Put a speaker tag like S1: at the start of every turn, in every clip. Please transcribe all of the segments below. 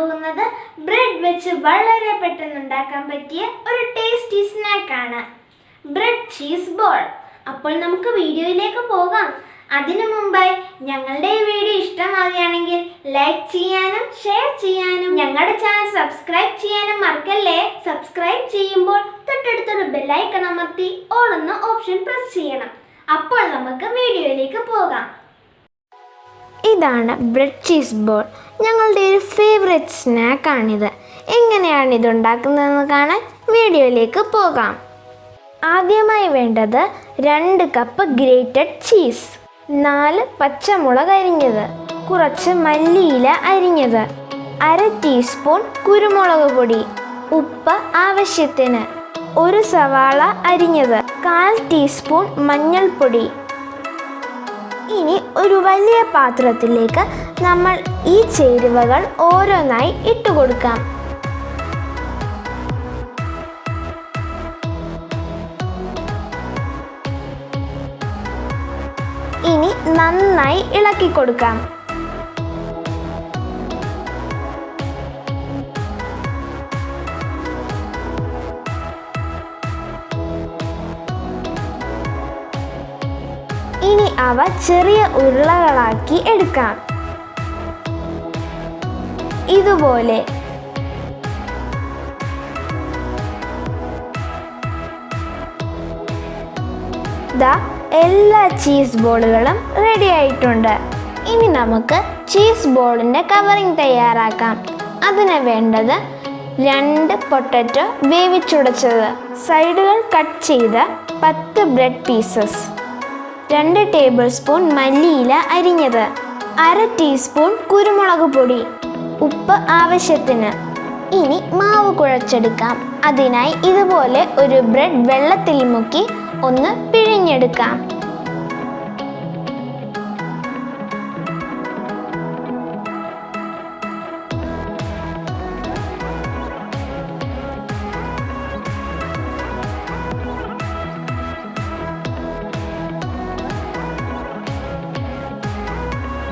S1: പോകുന്നത് ബ്രെഡ് വെച്ച് വളരെ പെട്ടെന്ന് ഉണ്ടാക്കാൻ പറ്റിയ ഒരു ടേസ്റ്റി സ്നാക്കാണ് ബ്രെഡ് ചീസ് ബോൾ. അപ്പോൾ നമുക്ക് വീഡിയോയിലേക്ക് പോകാം. അതിനു മുമ്പായി ഞങ്ങളുടെ ഈ വീഡിയോ ഇഷ്ടമാവുകയാണെങ്കിൽ ലൈക്ക് ചെയ്യാനും ഷെയർ ചെയ്യാനും ഞങ്ങളുടെ ചാനൽ സബ്സ്ക്രൈബ് ചെയ്യാനും മറക്കല്ലേ. സബ്സ്ക്രൈബ് ചെയ്യുമ്പോൾ തൊട്ടടുത്തൊരു ബെല്ലൈക്കൺ അമർത്തി ഓൾ എന്ന ഓപ്ഷൻ പ്രസ് ചെയ്യണം. അപ്പോൾ നമുക്ക് വീഡിയോയിലേക്ക് പോകാം. ഇതാണ് ബ്രെഡ് ചീസ് ബോൾ. ഞങ്ങളുടെ ഒരു ഫേവറേറ്റ് സ്നാക്കാണിത്. എങ്ങനെയാണ് ഇത് ഉണ്ടാക്കുന്നതെന്ന് കാണാൻ വീഡിയോയിലേക്ക് പോകാം. ആദ്യമായി വേണ്ടത് 2 കപ്പ് ഗ്രേറ്റഡ് ചീസ്, 4 പച്ചമുളക് അരിഞ്ഞത്, കുറച്ച് മല്ലിയില അരിഞ്ഞത്, 1/2 ടീസ്പൂൺ കുരുമുളക് പൊടി, ഉപ്പ് ആവശ്യത്തിന്, 1 സവാള അരിഞ്ഞത്, 1/4 ടീസ്പൂൺ മഞ്ഞൾപ്പൊടി. ഇനി ഒരു വലിയ പാത്രത്തിലേക്ക് നമ്മൾ ഈ ചേരുവകൾ ഓരോന്നായി ഇട്ടുകൊടുക്കാം. ഇനി നന്നായി ഇളക്കി കൊടുക്കാം. ഇനി അവ ചെറിയ ഉരുളകളാക്കി എടുക്കാം. ഇതുപോലെ എല്ലാ ചീസ് ബോളുകളും റെഡി ആയിട്ടുണ്ട്. ഇനി നമുക്ക് ചീസ് ബോളിൻ്റെ കവറിംഗ് തയ്യാറാക്കാം. അതിന് വേണ്ടത് 2 പൊട്ടറ്റോ വേവിച്ചുടച്ചത്, സൈഡുകൾ കട്ട് ചെയ്ത 10 ബ്രെഡ് പീസസ്, 2 ടേബിൾ സ്പൂൺ മല്ലിയില അരിഞ്ഞത്, 1/2 ടീസ്പൂൺ കുരുമുളക് പൊടി, ഉപ്പ് ആവശ്യത്തിന്. ഇനി മാവ് കുഴച്ചെടുക്കാം. അതിനായി ഇതുപോലെ ഒരു ബ്രെഡ് വെള്ളത്തിൽ മുക്കി ഒന്ന് പിഴിഞ്ഞെടുക്കാം.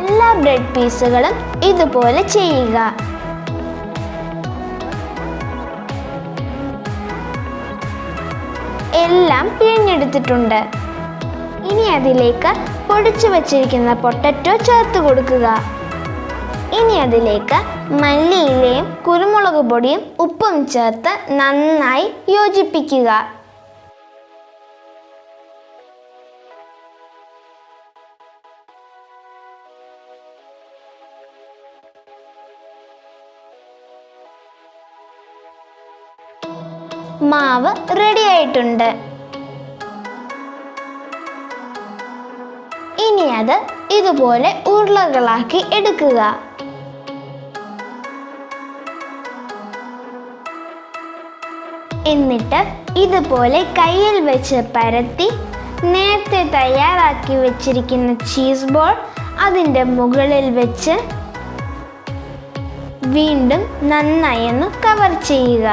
S1: എല്ലാ ബ്രെഡ് പീസുകളും ഇതുപോലെ ചെയ്യുക. എല്ലാം പിഴിഞ്ഞെടുത്തിട്ടുണ്ട്. ഇനി അതിലേക്ക് പൊടിച്ചു വച്ചിരിക്കുന്ന പൊട്ടറ്റോ ചേർത്ത് കൊടുക്കുക. ഇനി അതിലേക്ക് മല്ലിയിലയും കുരുമുളക് പൊടിയും ഉപ്പും ചേർത്ത് നന്നായി യോജിപ്പിക്കുക. മാവ് റെഡി ആയിട്ടുണ്ട്. ഇനി അത് ഇതുപോലെ ഉരുളകളാക്കി എടുക്കുക. എന്നിട്ട് ഇതുപോലെ കയ്യിൽ വെച്ച് പരത്തി നേരത്തെ തയ്യാറാക്കി വെച്ചിരിക്കുന്ന ചീസ് ബോൾ അതിൻ്റെ മുകളിൽ വെച്ച് വീണ്ടും നന്നായി ഒന്ന് കവർ ചെയ്യുക.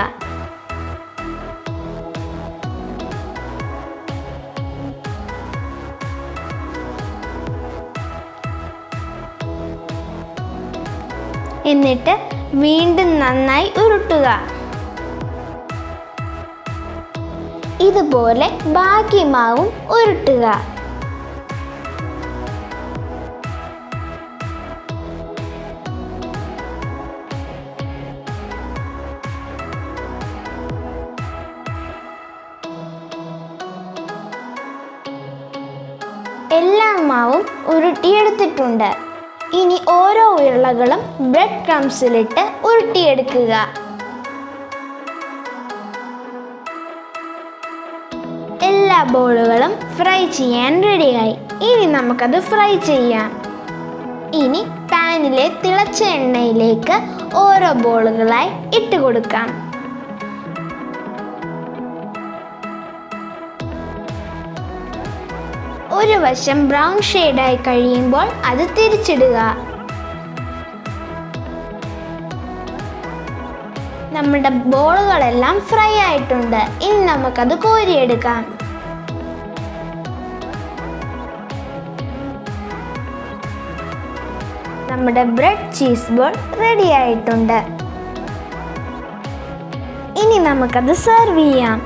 S1: എന്നിട്ട് വീണ്ടും നന്നായി ഉരുട്ടുക. ഇതുപോലെ ബാക്കി മാവും ഉരുട്ടുക. എല്ലാ മാവും ഉരുട്ടിയെടുത്തിട്ടുണ്ട്. ഇനി ഓരോ ഉരുളകളും ബ്രെഡ് ക്രംസിലിട്ട് ഉരുട്ടിയെടുക്കുക. എല്ലാ ബോളുകളും ഫ്രൈ ചെയ്യാൻ റെഡിയായി. ഇനി നമുക്കത് ഫ്രൈ ചെയ്യാം. ഇനി പാനിലെ തിളച്ച എണ്ണയിലേക്ക് ഓരോ ബോളുകളായി ഇട്ട് കൊടുക്കാം. ഒരു വശം ബ്രൗൺ ഷെയ്ഡായി കഴിയുമ്പോൾ അത് തിരിച്ചിടുക. നമ്മുടെ ബോളുകളെല്ലാം ഫ്രൈ ആയിട്ടുണ്ട്. ഇനി നമുക്കത് കോരിയെടുക്കാം. നമ്മുടെ ബ്രെഡ് ചീസ് ബോൾ റെഡി ആയിട്ടുണ്ട്. ഇനി നമുക്കത് സെർവ് ചെയ്യാം.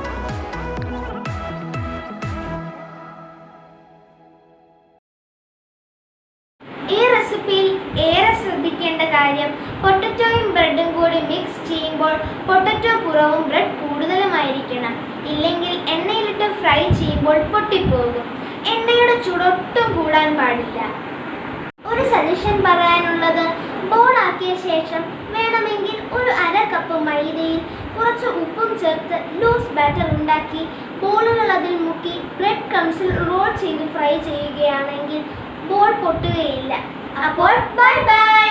S1: ഈ റെസിപ്പിയിൽ ഏറെ ശ്രദ്ധിക്കേണ്ട കാര്യം പൊട്ടറ്റോയും ബ്രെഡും കൂടി മിക്സ് ചെയ്യുമ്പോൾ പൊട്ടറ്റോ കുറവും ബ്രെഡ് കൂടുതലുമായിരിക്കണം. ഇല്ലെങ്കിൽ എണ്ണയിലിട്ട് ഫ്രൈ ചെയ്യുമ്പോൾ പൊട്ടിപ്പോകും. എണ്ണയുടെ ചൂടൊട്ടും കൂടാൻ പാടില്ല. ഒരു സജഷൻ പറയാനുള്ളത്, ബോൾ ആക്കിയ ശേഷം വേണമെങ്കിൽ ഒരു അര കപ്പ് മൈദയിൽ കുറച്ച് ഉപ്പും ചേർത്ത് ലൂസ് ബാറ്റർ ഉണ്ടാക്കി ബോളുകൾ അതിൽ മുക്കി ബ്രെഡ് ക്രംസിൽ റോൾ ചെയ്ത് ഫ്രൈ ചെയ്യുകയാണെങ്കിൽ ബോൾ പൊട്ടുകയില്ല. അപ്പോൾ ബൈ ബൈ.